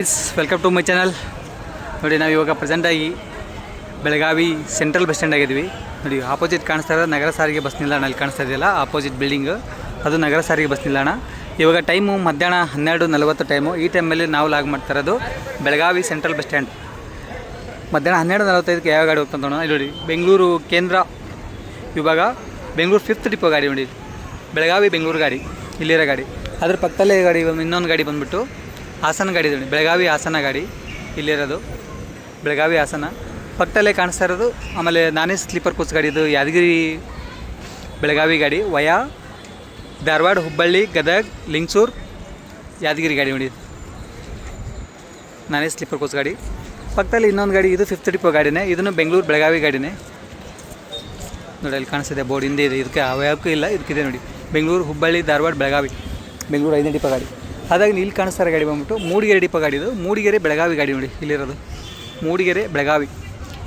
Welcome to my channel. ನೋಡಿ, ನಾವು ಇವಾಗ ಪ್ರೆಸೆಂಟಾಗಿ ಬೆಳಗಾವಿ ಸೆಂಟ್ರಲ್ ಬಸ್ ಸ್ಟ್ಯಾಂಡ್ ಆಗಿದ್ವಿ. ನೋಡಿ, ಆಪೋಸಿಟ್ ಕಾಣಿಸ್ತಾ ಇರೋದು ನಗರ ಸಾರಿಗೆ ಬಸ್ ನಿಲ್ದಾಣ. ಅಲ್ಲಿ ಕಾಣಿಸ್ತಾ ಇದೆಯಲ್ಲ ಆಪೋಸಿಟ್ ಬಿಲ್ಡಿಂಗ್, ಅದು ನಗರ ಸಾರಿಗೆ ಬಸ್ ನಿಲ್ದಾಣ. ಇವಾಗ ಟೈಮು ಮಧ್ಯಾಹ್ನ 12:40 ಟೈಮು. ಈ ಟೈಮಲ್ಲಿ ನಾವು ಲಾಗ್ ಮಾಡ್ತಾ ಇರೋದು ಬೆಳಗಾವಿ ಸೆಂಟ್ರಲ್ ಬಸ್ ಸ್ಟ್ಯಾಂಡ್. ಮಧ್ಯಾಹ್ನ 12:45ಕ್ಕೆ ಯಾವ ಗಾಡಿ ಹೋಗ್ತಾ ನೋಡೋಣ. ನೋಡಿ, ಬೆಂಗಳೂರು ಕೇಂದ್ರ ವಿಭಾಗ ಬೆಂಗಳೂರು 5th ಡಿಪೋ ಗಾಡಿ. ನೋಡಿ, ಬೆಳಗಾವಿ ಬೆಂಗಳೂರು ಗಾಡಿ ಇಲ್ಲಿರೋ ಗಾಡಿ. ಅದ್ರ ಪಕ್ಕದಲ್ಲೇ ಗಾಡಿ ಇನ್ನೊಂದು ಗಾಡಿ ಬಂದುಬಿಟ್ಟು ಹಾಸನ ಗಾಡಿ. ನೋಡಿ, ಬೆಳಗಾವಿ ಹಾಸನ ಗಾಡಿ ಇಲ್ಲಿರೋದು. ಬೆಳಗಾವಿ ಹಾಸನ ಪಕ್ಕದಲ್ಲೇ ಕಾಣಿಸ್ತಾ ಇರೋದು. ಆಮೇಲೆ ನಾನೇ ಸ್ಲೀಪರ್ ಕೋಚ್ ಗಾಡಿ. ಇದು ಯಾದಗಿರಿ ಬೆಳಗಾವಿ ಗಾಡಿ ವಯಾ ಧಾರವಾಡ, ಹುಬ್ಬಳ್ಳಿ, ಗದಗ, ಲಿಂಗಸೂರು, ಯಾದಗಿರಿ ಗಾಡಿ. ನೋಡಿ, ನಾನೇ ಸ್ಲೀಪರ್ ಕೋಚ್ ಗಾಡಿ. ಪಕ್ಕದಲ್ಲಿ ಇನ್ನೊಂದು ಗಾಡಿ, ಇದು 5th ಡಿಪೋ ಗಾಡಿನೇ. ಇದನ್ನು ಬೆಂಗಳೂರು ಬೆಳಗಾವಿ ಗಾಡಿನೇ. ನೋಡಿ, ಅಲ್ಲಿ ಕಾಣಿಸ್ತಿದೆ ಬೋರ್ಡ್ ಹಿಂದೆ ಇದೆ. ಇದಕ್ಕೆ ಯಾವಕ್ಕೂ ಇಲ್ಲ, ಇದಕ್ಕಿದೆ. ನೋಡಿ, ಬೆಂಗಳೂರು, ಹುಬ್ಬಳ್ಳಿ, ಧಾರವಾಡ, ಬೆಳಗಾವಿ, ಬೆಂಗಳೂರು 5ನೇ ಡಿಪೋ ಗಾಡಿ. ಅದಾಗಿ ಇಲ್ಲಿ ಕಾಣಿಸ್ತಾ ಗಾಡಿ ಬಂದ್ಬಿಟ್ಟು ಮೂಡಿಗೆರೆ ಡಿಪೋ ಗಾಡಿ. ಇದು ಮೂಡಿಗೆರೆ ಬೆಳಗಾವಿ ಗಾಡಿ. ನೋಡಿ, ಇಲ್ಲಿರೋದು ಮೂಡಿಗೆರೆ ಬೆಳಗಾವಿ.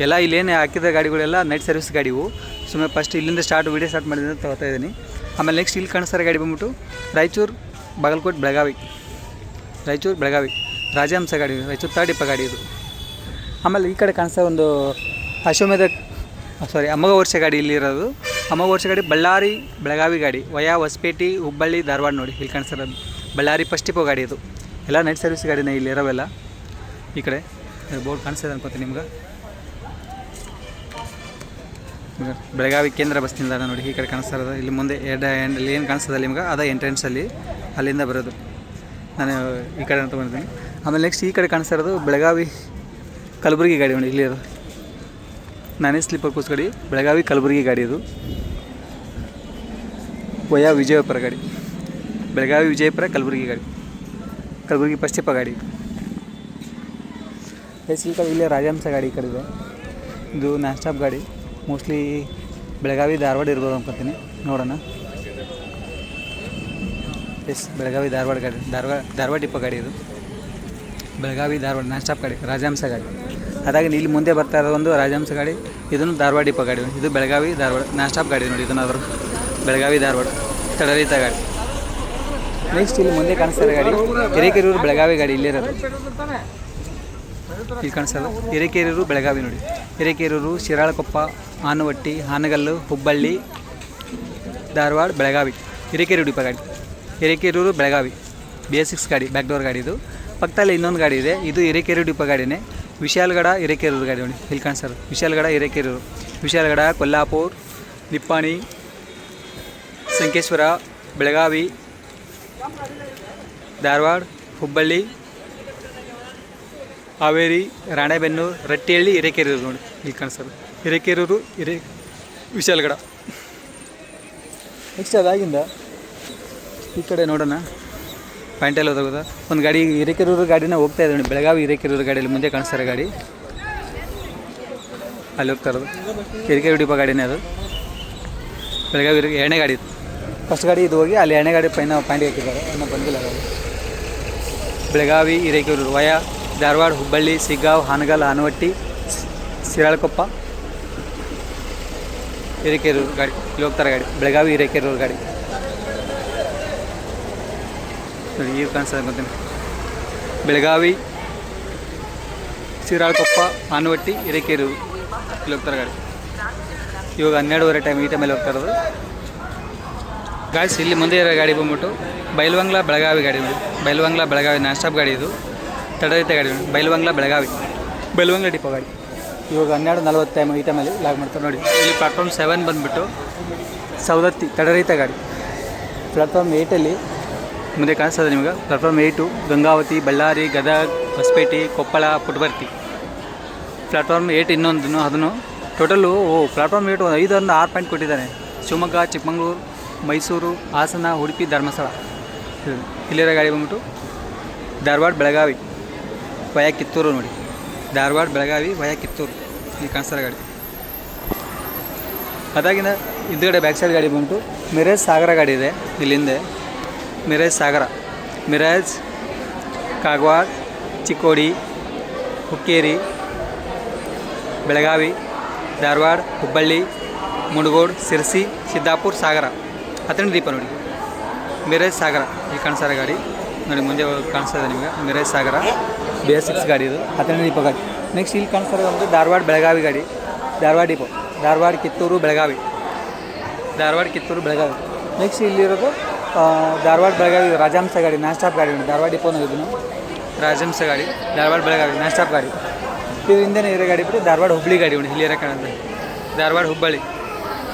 ಎಲ್ಲ ಇಲ್ಲೇನು ಹಾಕಿದ ಗಾಡಿಗಳೆಲ್ಲ ನೈಟ್ ಸರ್ವಿಸ್ ಗಾಡಿವು. ಸುಮ್ಮನೆ ಫಸ್ಟ್ ಇಲ್ಲಿಂದ ವೀಡಿಯೋ ಸ್ಟಾರ್ಟ್ ಮಾಡಿದ್ರೆ ತಗೋತಾ ಇದ್ದೀನಿ. ಆಮೇಲೆ ನೆಕ್ಸ್ಟ್ ಇಲ್ಲಿ ಕಾಣಿಸ್ತಾ ಗಾಡಿ ಬಂದ್ಬಿಟ್ಟು ರಾಯಚೂರು, ಬಾಗಲಕೋಟೆ, ಬೆಳಗಾವಿ, ರಾಯಚೂರು ಬೆಳಗಾವಿ ರಾಜಹಂಸ ಗಾಡಿ, ರಾಯಚೂರು 3rd ಡಿಪೋ ಗಾಡಿ ಇದು. ಆಮೇಲೆ ಈ ಕಡೆ ಕಾಣಿಸ್ತಾ ಒಂದು ಅಮೋಘ ವರ್ಷ ಗಾಡಿ ಇಲ್ಲಿರೋದು. ಅಮೋಘ ವರ್ಷ ಗಾಡಿ ಬಳ್ಳಾರಿ ಬೆಳಗಾವಿ ಗಾಡಿ ವಯಾ ಹೊಸಪೇಟೆ, ಹುಬ್ಬಳ್ಳಿ, ಧಾರವಾಡ. ನೋಡಿ, ಇಲ್ಲಿ ಕಾಣಿಸ್ತಿರೋದು ಬಳ್ಳಾರಿ 1st ಡಿಪೋ ಗಾಡಿ. ಇದು ಎಲ್ಲ ನೈಟ್ ಸರ್ವಿಸ್ ಗಾಡಿನೇ ಇಲ್ಲಿರೋವೆಲ್ಲ. ಈ ಕಡೆ ಬೋರ್ಡ್ ಕಾಣಿಸ್ತಿದೆ ಅನ್ಕೋತೀನಿ ನಿಮ್ಗೆ. ಬೆಳಗಾವಿ ಕೇಂದ್ರ ಬಸ್ ನಿಲ್ದಾಣ. ನೋಡಿ, ಈ ಕಡೆ ಕಾಣಿಸ್ತಾ ಇರೋದು. ಇಲ್ಲಿ ಮುಂದೆ ಇಲ್ಲಿ ಏನು ಕಾಣಿಸ್ತದೆ ನಿಮ್ಗೆ ಅದ ಎಂಟ್ರೆನ್ಸಲ್ಲಿ, ಅಲ್ಲಿಂದ ಬರೋದು. ನಾನು ಈ ಕಡೆ ಅಂತ ಬಂದಿದ್ದೀನಿ. ಆಮೇಲೆ ನೆಕ್ಸ್ಟ್ ಈ ಕಡೆ ಕಾಣಿಸ್ತಾ ಇರೋದು ಬೆಳಗಾವಿ ಕಲಬುರಗಿ ಗಾಡಿ. ನೋಡಿ, ಇಲ್ಲಿರೋದು ನಾನೇ ಸ್ಲೀಪರ್ ಕೋಚ್ ಗಾಡಿ ಬೆಳಗಾವಿ ಕಲಬುರಗಿ ಗಾಡಿ. ಇದು ವಯಾ ವಿಜಯಪುರ ಗಾಡಿ, ಬೆಳಗಾವಿ ವಿಜಯಪುರ ಕಲಬುರಗಿ ಗಾಡಿ, ಕಲಬುರಗಿ 1st ಡಿಪೋ ಗಾಡಿ. ಈ ಕಡೆ ಇಲ್ಲೇ ರಾಜಹಂಸ ಗಾಡಿ ಈ ಕಡೆ ಇದೆ. ಇದು ನಾನ್ ಸ್ಟಾಪ್ ಗಾಡಿ. ಮೋಸ್ಟ್ಲಿ ಬೆಳಗಾವಿ ಧಾರವಾಡ ಇರ್ಬೋದು ಅನ್ಕೊತೀನಿ. ನೋಡೋಣ. ಬೆಳಗಾವಿ ಧಾರವಾಡ ಗಾಡಿ, ಧಾರವಾಡ ಡಿಪೋ ಗಾಡಿ. ಇದು ಬೆಳಗಾವಿ ಧಾರವಾಡ ನಾನ್ ಸ್ಟಾಪ್ ಗಾಡಿ, ರಾಜಹಂಸ ಗಾಡಿ. ಅದಾಗಿ ಇಲ್ಲಿ ಮುಂದೆ ಬರ್ತಾ ಇರೋದು ಒಂದು ರಾಜಹಂಸ ಗಾಡಿ. ಇದನ್ನು ಧಾರವಾಡ ಡಿಪೋ ಗಾಡಿ. ಇದು ಬೆಳಗಾವಿ ಧಾರವಾಡ ನಾನ್ ಸ್ಟಾಪ್ ಗಾಡಿ. ನೋಡಿ, ಇದನ್ನಾದರೂ ಬೆಳಗಾವಿ ಧಾರವಾಡ ತಡರಿತ ಗಾಡಿ. ನೆಕ್ಸ್ಟ್ ಇಲ್ಲಿ ಮುಂದೆ ಕಾಣಿಸ್ತಾ ಇರೋ ಗಾಡಿ ಹಿರೇಕೆರೂರು ಬೆಳಗಾವಿ ಗಾಡಿ. ಇಲ್ಲಿರೋದು ಇಲ್ಲಿ ಕಾಣಿಸ್ತಾ ಹಿರೇಕೆರೂರು ಬೆಳಗಾವಿ. ನೋಡಿ, ಹಿರೇಕೆರೂರು, ಶಿರಾಳಕೊಪ್ಪ, ಆನವಟ್ಟಿ, ಹಾನಗಲ್ಲು, ಹುಬ್ಬಳ್ಳಿ, ಧಾರವಾಡ, ಬೆಳಗಾವಿ ಹಿರೇಕೆರೂರು ಡಿಪೋ ಗಾಡಿ. ಹಿರೇಕೆರೂರು ಬೆಳಗಾವಿ BS6 ಗಾಡಿ, ಬ್ಯಾಕ್ ಡೋರ್ ಗಾಡಿ. ಇದು ಪಕ್ಕದಲ್ಲಿ ಇನ್ನೊಂದು ಗಾಡಿ ಇದೆ. ಇದು ಹಿರೇಕೆರೂರು ಡಿಪೋ ಗಾಡಿನೇ. ವಿಶಾಲಗಡ ಹಿರೇಕೆರೂರು ಗಾಡಿ. ನೋಡಿ, ಇಲ್ಲಿ ಕಾಣಿಸ್ತಾರೆ ವಿಶಾಲಗಡ ಹಿರೇಕೆರೂರು. ವಿಶಾಲಗಡ, ಕೊಲ್ಲಾಪುರ, ನಿಪ್ಪಾಣಿ, ಸಂಕೇಶ್ವರ, ಬೆಳಗಾವಿ, ಧಾರವಾಡ, ಹುಬ್ಬಳ್ಳಿ, ಹಾವೇರಿ, ರಾಣೆಬೆನ್ನೂರು, ರಟ್ಟಿಹಳ್ಳಿ, ಹಿರೇಕೆರೂರು. ನೋಡಿ, ಇಲ್ಲಿ ಕಾಣಿಸ್ತಾರೆ ಹಿರೇಕೆರೂರು, ವಿಶಾಲಗಡ. ನೆಕ್ಸ್ಟ್ ಅದಾಗಿಂದ ಈ ಕಡೆ ನೋಡೋಣ. ಪಾಯಿಂಟಲ್ಲಿ ಹೋದಾಗ ಒಂದು ಗಾಡಿ ಹಿರೇಕೆರೂರು ಗಾಡಿನ ಹೋಗ್ತಾ ಇದೆ. ನೋಡಿ, ಬೆಳಗಾವಿ ಹಿರೇಕೆರೂರು ಗಾಡಿಯಲ್ಲಿ ಮುಂದೆ ಕಾಣಿಸ್ತಾರೆ ಗಾಡಿ. ಅಲ್ಲಿ ಹೋಗ್ತಾ ಇರೋದು ಹಿರೇಕೆರೂರು ಡಿಪೋ ಗಾಡಿನೇ. ಅದು ಬೆಳಗಾವಿ 2ನೇ ಗಾಡಿ. ಫಸ್ಟ್ ಗಾಡಿ ಇದು ಹೋಗಿ ಅಲ್ಲಿ 2ನೇ ಗಾಡಿ ಪಾಯಿಂಟ್ ಹಾಕಿದ್ದಾರೆ. ಇನ್ನೂ ಬಂದಿಲ್ಲ ಅದು. ಬೆಳಗಾವಿ ಹಿರೇಕೆರೂರು ವಯಾ ಧಾರವಾಡ, ಹುಬ್ಬಳ್ಳಿ, ಸಿಗ್ಗಾಂವ್, ಹಾನಗಲ್, ಆನವಟ್ಟಿ, ಶಿರಾಳಕೊಪ್ಪ, ಹಿರೇಕೆರೂರು ಗಾಡಿ. ಇಲ್ಲಿ ಹೋಗ್ತಾರೆ ಗಾಡಿ ಬೆಳಗಾವಿ ಹಿರೇಕೆರೂರು ಗಾಡಿ. ನೋಡಿ, ಈಗ ಕಾಣಿಸ್ತದೆ ಅನ್ಕೊತೀನಿ. ಬೆಳಗಾವಿ, ಶಿರಾಳಕೊಪ್ಪ, ಆನವಟ್ಟಿ, ಹಿರೇಕೆರೂರು. ಇಲ್ಲಿ ಹೋಗ್ತಾರೆ ಗಾಡಿ. ಇವಾಗ 12:30 ಟೈಮ್. ಈ ಟೈಮಲ್ಲಿ ಹೋಗ್ತಾ ಇರೋದು ಗಾಯ್ಸ್. ಇಲ್ಲಿ ಮುಂದೆ ಇರೋ ಗಾಡಿ ಬಂದ್ಬಿಟ್ಟು ಬೈಲ್ವಂಗ್ಲ ಬೆಳಗಾವಿ ಗಾಡಿ. ನೋಡಿ, ಬೈಲ್ವಂಗ್ಲ ಬೆಳಗಾವಿ ನಾನ್ ಸ್ಟಾಪ್ ಗಾಡಿ. ಇದು ತಡರಿತ ಗಾಡಿ. ನೋಡಿ, ಬೈಲ್ವಂಗ್ಲ ಬೆಳಗಾವಿ, ಬೈಲ್ವಂಗ್ಲ ಡಿಪೋ ಗಾಡಿ. ಇವಾಗ 12:40 ಟೈಮ್. ಈ ಟೈಮಲ್ಲಿ ಲಾಗ್ ಮಾಡ್ತಾರೆ. ನೋಡಿ, ಇಲ್ಲಿ ಪ್ಲಾಟ್ಫಾರ್ಮ್ 7 ಬಂದುಬಿಟ್ಟು ಸವದತ್ತಿ ತಡರಿತ ಗಾಡಿ. ಪ್ಲಾಟ್ಫಾರ್ಮ್ 8ಅಲ್ಲಿ ಮುಂದೆ ಕಾಣಿಸ್ತದೆ ನಿಮಗೆ. ಪ್ಲಾಟ್ಫಾರ್ಮ್ 8 ಗಂಗಾವತಿ, ಬಳ್ಳಾರಿ, ಗದಗ, ಹೊಸಪೇಟೆ, ಕೊಪ್ಪಳ, ಪುಟ್ಟಭರ್ತಿ. ಪ್ಲಾಟ್ಫಾರ್ಮ್ 8 ಇನ್ನೊಂದು ಅದನ್ನು ಟೋಟಲು ಪ್ಲಾಟ್ಫಾರ್ಮ್ 8 5 6 ಪಾಯಿಂಟ್ ಕೊಟ್ಟಿದ್ದಾನೆ. ಶಿವಮೊಗ್ಗ, ಚಿಕ್ಕಮಗಳೂರು, ಮೈಸೂರು, ಹಾಸನ, ಉಡುಪಿ, ಧರ್ಮಸ್ಥಳ. ಇಲ್ಲಿರೋ ಗಾಡಿ ಬಂದ್ಬಿಟ್ಟು ಧಾರವಾಡ ಬೆಳಗಾವಿ ವಯಾ ಕಿತ್ತೂರು. ನೋಡಿ, ಧಾರವಾಡ ಬೆಳಗಾವಿ ವಯಾ ಕಿತ್ತೂರು. ಇಲ್ಲಿ ಕಾಣಿಸ್ತಾರೆ ಗಾಡಿ. ಅದಾಗಿಂದ ಹಿಂದುಗಡೆ ಬ್ಯಾಕ್ ಸೈಡ್ ಗಾಡಿ ಬಂದ್ಬಿಟ್ಟು ಮಿರಾಜ್ ಸಾಗರ ಗಾಡಿ ಇದೆ. ಇಲ್ಲಿಂದೆ ಮಿರಾಜ್ ಸಾಗರ, ಮಿರಾಜ್, ಕಾಗವಾಡ, ಚಿಕ್ಕೋಡಿ, ಹುಕ್ಕೇರಿ, ಬೆಳಗಾವಿ, ಧಾರವಾಡ, ಹುಬ್ಬಳ್ಳಿ, ಮುಡಗೋಡು, ಸಿರ್ಸಿ, ಸಿದ್ದಾಪುರ, ಸಾಗರ 10ನೇ ಡಿಪೋ. ನೋಡಿ, ಮಿರಾಜ್ ಸಾಗರ. ಇಲ್ಲಿ ಕಾಣಿಸ್ತಾರೆ ಗಾಡಿ. ನೋಡಿ, ಮುಂದೆ ಕಾಣಿಸ್ತದೆ ನಿಮಗೆ ಮಿರಾಜ್ ಸಾಗರ. BS6 ಗಾಡಿ ಇದು 12ನೇ ಡಿಪೋ ಗಾಡಿ. ನೆಕ್ಸ್ಟ್ ಇಲ್ಲಿ ಕಾಣಿಸ್ತಾರೆ ಒಂದು ಧಾರವಾಡ ಬೆಳಗಾವಿ ಗಾಡಿ, ಧಾರವಾಡ ಡಿಪೋ, ಧಾರವಾಡ ಕಿತ್ತೂರು ಬೆಳಗಾವಿ, ಧಾರವಾಡ ಕಿತ್ತೂರು ಬೆಳಗಾವಿ. ನೆಕ್ಸ್ಟ್ ಇಲ್ಲಿರೋದು ಧಾರವಾಡ ಬೆಳಗಾವಿ ರಾಜಹಂಸ ಗಾಡಿ, ನಾನ್ ಸ್ಟಾಪ್ ಗಾಡಿ ಉಂಟು. ಧಾರವಾಡ ಡಿಪೋನ ಇದನ್ನು ರಾಜಹಂಸ ಗಾಡಿ, ಧಾರವಾಡ ಬೆಳಗಾವಿ ನಾನ್ ಸ್ಟಾಪ್ ಗಾಡಿ. ಇದು ಹಿಂದೆ ಇರೋ ಗಾಡಿ ಬಿಟ್ಟು ಧಾರವಾಡ ಹುಬ್ಬಳ್ಳಿ ಗಾಡಿ ಉಂಟು. ಇಲ್ಲಿ ಇರೋ ಕಾಣುತ್ತೆ ಧಾರವಾಡ ಹುಬ್ಬಳ್ಳಿ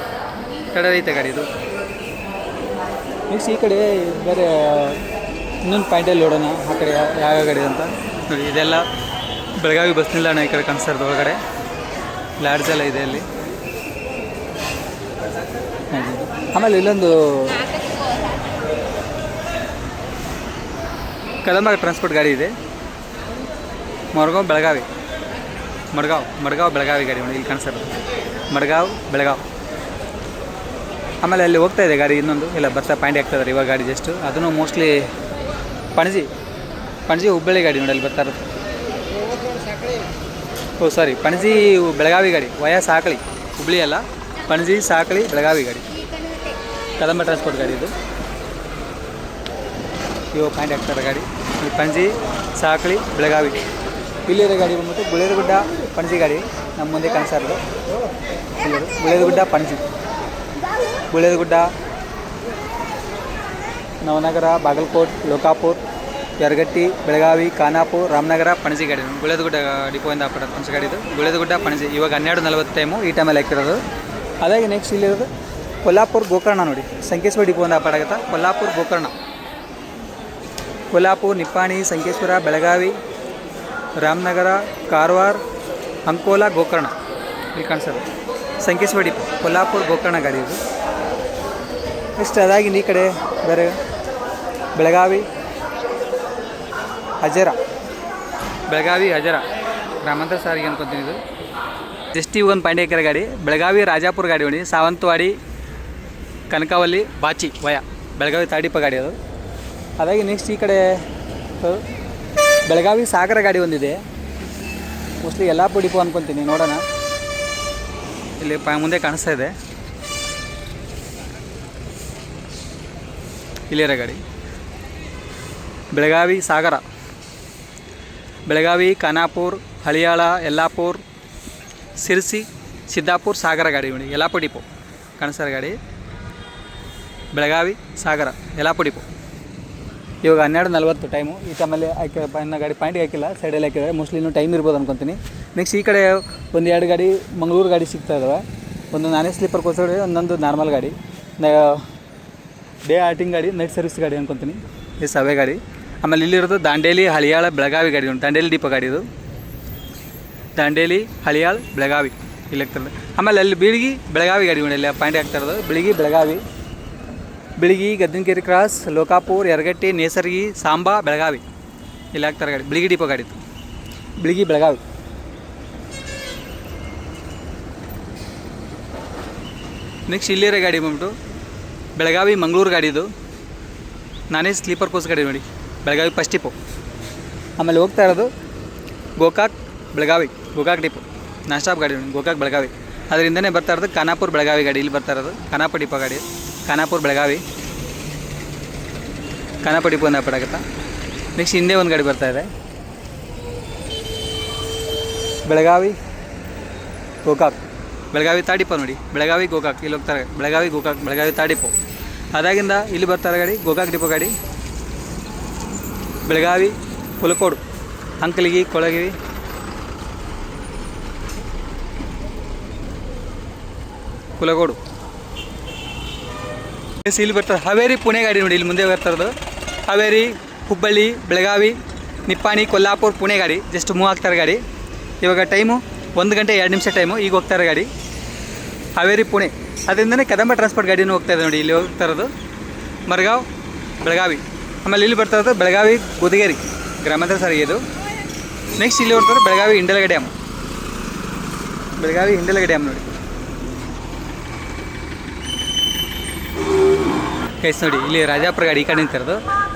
ಕಡೆ ಐತೆ ಗಾಡಿ ಇದು. ನೆಕ್ಸ್ಟ್ ಈ ಕಡೆ ಬೇರೆ ಇನ್ನೊಂದು ಪಾಯಿಂಟಲ್ಲಿ ನೋಡೋಣ ಆ ಕಡೆ ಯಾವ ಗಾಡಿ ಅಂತ ನೋಡಿ. ಇದೆಲ್ಲ ಬೆಳಗಾವಿ ಬಸ್ ನಿಲ್ದಾಣ ಈ ಕಡೆ ಕಾಣಿಸ್ತಾರ್ದು ಒಳಗಡೆ ಲಾಡ್ಜ್ ಎಲ್ಲ ಇದೆ ಅಲ್ಲಿ. ಆಮೇಲೆ ಇಲ್ಲೊಂದು ಕದಂಬ ಟ್ರಾನ್ಸ್ಪೋರ್ಟ್ ಗಾಡಿ ಇದೆ. ಮಡ್ಗಾಂವ್ ಬೆಳಗಾವಿ, ಮಡ್ಗಾಂವ್ ಬೆಳಗಾವಿ ಗಾಡಿ ನೋಡಿ ಇಲ್ಲಿ ಕಾಣಿಸ್ತಾರೆ. ಮಡ್ಗಾಂವ್ ಬೆಳಗಾವಿ. ಆಮೇಲೆ ಅಲ್ಲಿ ಹೋಗ್ತಾ ಇದೆ ಗಾಡಿ ಇನ್ನೊಂದು ಇಲ್ಲ ಬರ್ತಾ ಪಾಯಿಂಟ್ ಆಗ್ತಾಯಿದ್ದಾರೆ ಇವಾಗ ಗಾಡಿ ಜಸ್ಟ್. ಅದನ್ನು ಮೋಸ್ಟ್ಲಿ ಪಣಜಿ ಹುಬ್ಬಳ್ಳಿ ಗಾಡಿ ನೋಡಿ ಅಲ್ಲಿ ಬರ್ತಾ ಇರೋದು. ಸಾರಿ ಪಣಜಿ ಬೆಳಗಾವಿ ಗಾಡಿ ವಯಾ ಸಾಕಳಿ, ಹುಬ್ಬಳ್ಳಿ ಅಲ್ಲ, ಪಣಜಿ ಸಾಕಳಿ ಬೆಳಗಾವಿ ಗಾಡಿ, ಕದಂಬ ಟ್ರಾನ್ಸ್ಪೋರ್ಟ್ ಗಾಡಿ ಇದು. ಇವಾಗ ಪಾಯಿಂಟ್ ಆಗ್ತಾರೆ ಗಾಡಿ ಪಣಜಿ ಸಾಕಳಿ ಬೆಳಗಾವಿ. ಇಲ್ಲಿರೋ ಗಾಡಿ ಬಂದ್ಬಿಟ್ಟು ಗುಳೇದಗುಡ್ಡ ಪಣಜಿ ಗಾಡಿ ನಮ್ಮ ಮುಂದೆ ಕಾಣಿಸ್ತಾ ಇರೋದು. ಗುಳೇದಗುಡ್ಡ ಪಣಜಿ, ಗುಳೇದಗುಡ್ಡ, ನವನಗರ, ಬಾಗಲಕೋಟ್, ಲೋಕಾಪುರ್, ಯರಗಟ್ಟಿ, ಬೆಳಗಾವಿ, ಖಾನಾಪುರ, ರಾಮನಗರ, ಪಣಜಿ ಗಾಡಿ. ಗುಳೇದಗುಡ್ಡ ಡಿಪೋಯಿಂದ ಪಣಜಿ ಗಾಡಿ ಇದು. ಗುಳೇದಗುಡ್ಡ ಪಣಜಿ ಇವಾಗ 12:40 ಟೈಮು ಈ ಟೈಮಲ್ಲಿ ಹಾಕಿರೋದು. ಅದಾಗಿ ನೆಕ್ಸ್ಟ್ ಇಲ್ಲಿರೋದು ಕೊಲ್ಲಾಪುರ ಗೋಕರ್ಣ ನೋಡಿ, ಸಂಕೇಶ್ವರ ಡಿಪೋಯಿಂದ ಆಗುತ್ತೆ. ಕೊಲ್ಲಾಪುರ ಗೋಕರ್ಣ, ಕೊಲ್ಲಾಪುರ, ನಿಪ್ಪಾಣಿ, ಸಂಕೇಶ್ವರ, ಬೆಳಗಾವಿ, ರಾಮನಗರ, ಕಾರವಾರ, ಅಂಕೋಲಾ, ಗೋಕರ್ಣ ಇಲ್ಲಿ ಕಾಣಿಸೋದು ಸಂಕೇಶ್ವರ ಡಿಪೋ, ಕೊಲ್ಲಾಪುರ ಗೋಕರ್ಣ ಗಾಡಿ ಇದು. ನೆಕ್ಸ್ಟ್ ಅದಾಗಿ ಈ ಕಡೆ ಬೇರೆ ಬೆಳಗಾವಿ ಹಜರಾ, ಬೆಳಗಾವಿ ಹಜರಾ ಗ್ರಾಮಾಂತರ ಸಾರಿಗೆ ಅನ್ಕೊತೀನಿ ಇದು. ಜಸ್ಟ್ ಈಗ ಒಂದು ಪಾಯಿಂಟ್ ಹಾಕಿರೋ ಗಾಡಿ ಬೆಳಗಾವಿ ರಾಜಾಪುರ ಗಾಡಿ ನೋಡಿ, ಸಾವಂತವಾಡಿ, ಕನಕಾವಲ್ಲಿ, ಬಾಚಿ ವಯ ಬೆಳಗಾವಿ ತಾಡಿಪ ಗಾಡಿ ಅದು. ಅದಾಗಿ ನೆಕ್ಸ್ಟ್ ಈ ಕಡೆ ಬೆಳಗಾವಿ ಸಾಗರ ಗಾಡಿ ಒಂದಿದೆ, ಮೋಸ್ಟ್ಲಿ ಯಲ್ಲಾಪುರ ಡಿಪೋ ಅನ್ಕೊತೀನಿ, ನೋಡೋಣ. ಇಲ್ಲಿ ಮುಂದೆ ಕಾಣಿಸ್ತಾ ಇದೆ ಇಲ್ಲಿರೋ ಗಾಡಿ ಬೆಳಗಾವಿ ಸಾಗರ, ಬೆಳಗಾವಿ, ಖಾನಾಪುರ, ಹಳಿಯಾಳ, ಯಲ್ಲಾಪುರ, ಸಿರ್ಸಿ, ಸಿದ್ದಾಪುರ, ಸಾಗರ ಗಾಡಿ ನೋಡಿ, ಯಲ್ಲಾಪುರ ಡಿಪೋ ಕಾಣಿಸ್ತಾರ ಗಾಡಿ ಬೆಳಗಾವಿ ಸಾಗರ ಯಲ್ಲಾಪುರ ಡಿಪೋ. ಇವಾಗ 12:40 ಟೈಮು. ಈ ಟೈಮಲ್ಲಿ ಇನ್ನು ಗಾಡಿ ಪಾಯಿಂಟಿಗೆ ಹಾಕಿಲ್ಲ, ಸೈಡಲ್ಲಿ ಹಾಕಿದ್ದಾರೆ, ಮೋಸ್ಟ್ಲಿ ಇನ್ನೂ ಟೈಮ್ ಇರ್ಬೋದು ಅನ್ಕೊತೀನಿ. ನೆಕ್ಸ್ಟ್ ಈ ಕಡೆ ಒಂದು 2 ಗಾಡಿ ಮಂಗಳೂರು ಗಾಡಿ ಸಿಗ್ತಾ ಇದ್ದಾವೆ. ಒಂದು ನಾನೇ ಸ್ಲೀಪರ್ ಕೋಚ್ ಗಾಡಿ, ಒಂದೊಂದು ನಾರ್ಮಲ್ ಗಾಡಿ, ಡೇ ಆರ್ಟಿಂಗ್ ಗಾಡಿ, ನೈಟ್ ಸರ್ವಿಸ್ ಗಾಡಿ ಅನ್ಕೊತೀನಿ, ಈ ಸವೆ ಗಾಡಿ. ಆಮೇಲೆ ಇಲ್ಲಿರೋದು ದಾಂಡೇಲಿ, ಹಳಿಯಾಳ, ಬೆಳಗಾವಿ ಗಾಡಿ ಉಂಟು, ದಾಂಡೇಲಿ ಡಿಪೋ ಗಾಡಿ ಇದು, ದಾಂಡೇಲಿ, ಹಳಿಯಾಳ, ಬೆಳಗಾವಿ ಇಲ್ಲಿ ಆಗ್ತದೆ. ಆಮೇಲೆ ಅಲ್ಲಿ ಬಿಳಿಗಿ ಬೆಳಗಾವಿ ಗಾಡಿ ಉಂಟು, ಇಲ್ಲಿ ಪಾಯಿಂಟ್ ಆಗ್ತಾ ಇರೋದು ಬಿಳಿಗಿ ಬೆಳಗಾವಿ, ಬಿಳಿಗಿ, ಗದ್ದನಕೆರೆ ಕ್ರಾಸ್, ಲೋಕಾಪುರ್, ಯರಗಟ್ಟಿ, ನೇಸರ್ಗಿ, ಸಾಂಬಾ, ಬೆಳಗಾವಿ ಇಲ್ಲಿ ಹಾಕ್ತಾರೆ ಗಾಡಿ. ಬಿಳಿಗಿ ಡಿಪೋ ಗಾಡಿ, ಬಿಳಿಗಿ ಬೆಳಗಾವಿ. ನೆಕ್ಸ್ಟ್ ಇಲ್ಲಿರೋ ಗಾಡಿ ಬಂದ್ಬಿಟ್ಟು ಬೆಳಗಾವಿ ಮಂಗಳೂರು ಗಾಡಿ ಇದು, ನಾನೇ ಸ್ಲೀಪರ್ ಕೋಚ್ ಗಾಡಿ ನೋಡಿ, ಬೆಳಗಾವಿ ಫಸ್ಟ್ ಡಿಪೋ. ಆಮೇಲೆ ಹೋಗ್ತಾ ಇರೋದು Gokak Belagavi, Gokak depot non stop ಗಾಡಿ ನೋಡಿ, ಗೋಕಾಕ್ ಬೆಳಗಾವಿ. ಅದರಿಂದನೇ ಬರ್ತಾ ಇರೋದು ಖಾನಾಪುರ ಬೆಳಗಾವಿ ಗಾಡಿ, ಇಲ್ಲಿ ಬರ್ತಾ ಇರೋದು ಖಾನಾಪುರ ಡಿಪೋ ಗಾಡಿ, ಖಾನಾಪುರ ಬೆಳಗಾವಿ, ಖಾನಾಪುರ ಡಿಪೋ ಅಂತ ಪಡಾಗುತ್ತಾ. ನೆಕ್ಸ್ಟ್ ಹಿಂದೆ ಒಂದು ಗಾಡಿ ಬರ್ತಾಯಿದೆ ಬೆಳಗಾವಿ ಗೋಕಾಕ್, ಬೆಳಗಾವಿ ತಾಡಿಪೋ ನೋಡಿ, ಬೆಳಗಾವಿ ಗೋಕಾಕ್ ಇಲ್ಲಿ ಹೋಗ್ತಾರೆ, ಬೆಳಗಾವಿ ಗೋಕಾಕ್, ಬೆಳಗಾವಿ ತಾಡಿಪೋ. ಅದಾಗಿಂದ ಇಲ್ಲಿ ಬರ್ತಾರೆ ಗಾಡಿ ಗೋಕಾಕ್ ಡಿಪೋ ಗಾಡಿ, ಬೆಳಗಾವಿ ಕುಲಕೋಡು, ಅಂಕಲಿಗಿ, ಕೊಳಗಿವಿ, ಕುಲಗೋಡು. ಇಲ್ಲಿ ಬರ್ತಾರೆ ಹಾವೇರಿ ಪುಣೆ ಗಾಡಿ ನೋಡಿ, ಇಲ್ಲಿ ಮುಂದೆ ಬರ್ತಾ ಇರೋದು ಹಾವೇರಿ, ಹುಬ್ಬಳ್ಳಿ, ಬೆಳಗಾವಿ, ನಿಪ್ಪಾಣಿ, ಕೊಲ್ಲಾಪುರ, ಪುಣೆ ಗಾಡಿ ಜಸ್ಟ್ ಮೂವ್ ಆಗ್ತಾರೆ ಗಾಡಿ. ಇವಾಗ ಟೈಮು 1 ಗಂಟೆ 2 ನಿಮಿಷ ಟೈಮು, ಈಗ ಹೋಗ್ತಾರೆ ಗಾಡಿ ಹಾವೇರಿ ಪುಣೆ. ಅದರಿಂದನೇ ಕದಂಬ ಟ್ರಾನ್ಸ್ಪೋರ್ಟ್ ಗಾಡಿನೂ ಹೋಗ್ತಾ ಇದೆ ನೋಡಿ, ಇಲ್ಲಿ ಹೋಗ್ತಾ ಇರೋದು ಮರ್ಗಾವ್ ಬೆಳಗಾವಿ. ಆಮೇಲೆ ಇಲ್ಲಿ ಬರ್ತಾ ಇರೋದು ಬೆಳಗಾವಿ ಗುದಗೇರಿ ಗ್ರಾಮಾಂತರ ಸಾರಿಗೆ ಇದು. ನೆಕ್ಸ್ಟ್ ಇಲ್ಲಿ ಹೋಗ್ತಾರೆ ಬೆಳಗಾವಿ ಇಂಡಲಗ ಡ್ಯಾಮ್, ಬೆಳಗಾವಿ ಇಂಡಲಗ ಡ್ಯಾಮ್ ನೋಡಿ ಗೈಸ್ ನೋಡಿ. ಇಲ್ಲಿ ರಾಜಾಪುರ ಗಾಡಿ ಈ ಕಡೆ ನಿಂತಿರೋದು,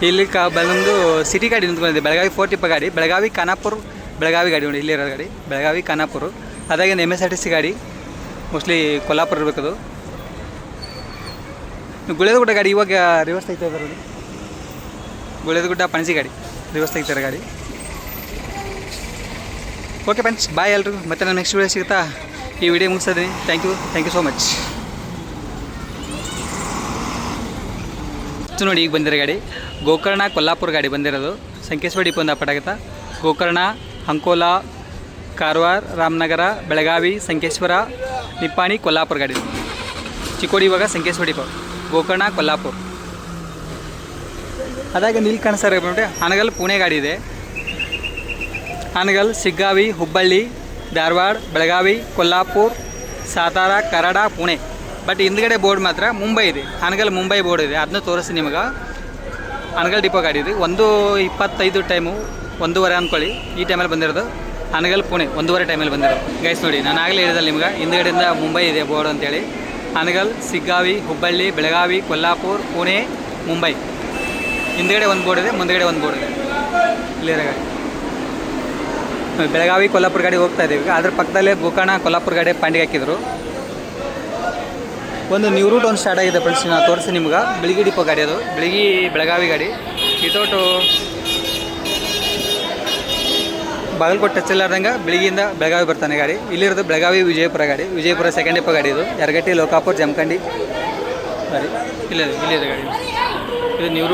ಇಲ್ಲಿ ಬಂದು ಸಿಟಿ ಗಾಡಿ ನಿಂತ್ಕೊಂಡಿದೆ, ಬೆಳಗಾವಿ 4 ಟಿಪ್ಪ ಗಾಡಿ, ಬೆಳಗಾವಿ ಖಾನಾಪುರ ಬೆಳಗಾವಿ ಗಾಡಿ ನೋಡಿ, ಇಲ್ಲಿರೋ ಗಾಡಿ ಬೆಳಗಾವಿ ಖಾನಾಪುರ. ಅದಾಗಿಂದ MSRTC ಗಾಡಿ ಮೋಸ್ಟ್ಲಿ ಕೊಲ್ಲಾಪುರ ಇರಬೇಕದು. ಗುಳೇದಗುಡ್ಡ ಗಾಡಿ ಇವಾಗ ರಿವರ್ಸ್ ತೆಗಿತಾ ಇದ್ದಾರೆ ನೋಡಿ, ಗುಳೇದಗುಡ್ಡ ಪಣಜಿ ಗಾಡಿ ರಿವರ್ಸ್ ತೆಗಿತಾರೆ ಗಾಡಿ. ಓಕೆ ಫ್ರೆಂಡ್ಸ್, ಬಾಯ್ ಎಲ್ರಿಗೂ. ಮತ್ತೆ ನಾನು ನೆಕ್ಸ್ಟ್ ವೀಡಿಯೋ ಸಿಗುತ್ತಾ ಈ ವಿಡಿಯೋ ಮುಗಿಸಿದ್ದೀನಿ. Thank you so much. ನೋಡಿ, ಈಗ ಬಂದಿರೋ ಗಾಡಿ ಗೋಕರ್ಣ ಕೊಲ್ಲಾಪುರ ಗಾಡಿ ಬಂದಿರೋದು. ಸಂಕೇಶ್ವರ ಡಿಪೋ ಒಂದು ಅಪ್ಪಾಟಾಗುತ್ತಾ. ಗೋಕರ್ಣ, ಅಂಕೋಲಾ, ಕಾರವಾರ, ರಾಮನಗರ, ಬೆಳಗಾವಿ, ಸಂಕೇಶ್ವರ, ನಿಪ್ಪಾಣಿ, ಕೊಲ್ಲಾಪುರ ಗಾಡಿ. ಚಿಕ್ಕೋಡಿ ಇವಾಗ ಸಂಕೇಶ್ವರ ಡಿಪೋ, ಗೋಕರ್ಣ, ಕೊಲ್ಲಾಪುರ. ಅದಾಗೆ ನೀಲ್ ಕಾಣಿಸ್ತಾರೆ ನೋಡಿ, ಹಾನಗಲ್ ಪುಣೆ ಗಾಡಿ ಇದೆ. ಹಾನಗಲ್, ಶಿಗ್ಗಾವಿ, ಹುಬ್ಬಳ್ಳಿ, ಧಾರವಾಡ, ಬೆಳಗಾವಿ, ಕೊಲ್ಲಾಪುರ, ಸಾತಾರ, ಕರಾಡ, ಪುಣೆ. ಬಟ್ ಹಿಂದ್ಗಡೆ ಬೋರ್ಡ್ ಮಾತ್ರ ಮುಂಬೈ ಇದೆ. ಹಾನಗಲ್ ಮುಂಬೈ ಬೋರ್ಡ್ ಇದೆ, ಅದನ್ನ ತೋರಿಸಿ ನಿಮಗೆ. ಹಾನಗಲ್ ಡಿಪೋ ಗಾಡಿ ಇದೆ. 1:25 ಟೈಮು, 1:15 ಅಂದ್ಕೊಳ್ಳಿ. ಈ ಟೈಮಲ್ಲಿ ಬಂದಿರೋದು. ಹಾನಗಲ್ ಪುಣೆ 1:15 ಟೈಮಲ್ಲಿ ಬಂದಿರೋದು. ಗೈಸ್ ನೋಡಿ, ನಾನು ಆಗಲೇ ಹೇಳಿದಲ್ಲ ನಿಮ್ಗೆ, ಹಿಂದ್ಗಡೆಯಿಂದ ಮುಂಬೈ ಇದೆ ಬೋರ್ಡ್ ಅಂತೇಳಿ. ಹಾನಗಲ್, ಶಿಗ್ಗಾವಿ, ಹುಬ್ಬಳ್ಳಿ, ಬೆಳಗಾವಿ, ಕೊಲ್ಲಾಪುರ, ಪುಣೆ, ಮುಂಬೈ. ಹಿಂದ್ಗಡೆ ಒಂದು ಬೋರ್ಡ್ ಇದೆ, ಮುಂದ್ಗಡೆ ಒಂದು ಬೋರ್ಡ್ ಇದೆ. ಇಲ್ಲಿರೋ ಗಾಡಿ ಬೆಳಗಾವಿ ಕೊಲ್ಲಾಪುರ ಗಾಡಿ ಹೋಗ್ತಾ ಇದ್ದೀವಿ. ಅದ್ರ ಪಕ್ಕದಲ್ಲೇ ಗೋಕರ್ಣ ಕೊಲ್ಲಾಪುರ ಗಾಡಿ ಪಾಂಡಿಗೆ ಹಾಕಿದ್ರು. ಒಂದು ನ್ಯೂ ರೂಟ್ ಒಂದು ಸ್ಟಾರ್ಟ್ ಆಗಿದೆ ಫ್ರೆಂಡ್ಸ್, ನಾನು ತೋರಿಸಿ ನಿಮ್ಗೆ. ಬೆಳಗಿ ಡಿಪೋ ಗಾಡಿ ಅದು, ಬೆಳಗಾವಿ ಗಾಡಿ. ವಿತೌಟು ಬಾಗಲಕೋಟೆ ಟಚ್ ಇಲ್ಲಾರ್ದಂಗೆ ಬೆಳಗ್ಗೆಯಿಂದ ಬೆಳಗಾವಿ ಬರ್ತಾನೆ ಗಾಡಿ. ಇಲ್ಲಿರೋದು ಬೆಳಗಾವಿ ವಿಜಯಪುರ ಗಾಡಿ. ವಿಜಯಪುರ ಸೆಕೆಂಡ್ ಡಿಪೋ ಗಾಡಿ ಇದು. ಯರಗಟ್ಟಿ, ಲೋಕಾಪುರ, ಜಮಖಂಡಿ ಗಾಡಿ. ಇಲ್ಲಿದೆ ಗಾಡಿ. ಇದು ನ್ಯೂ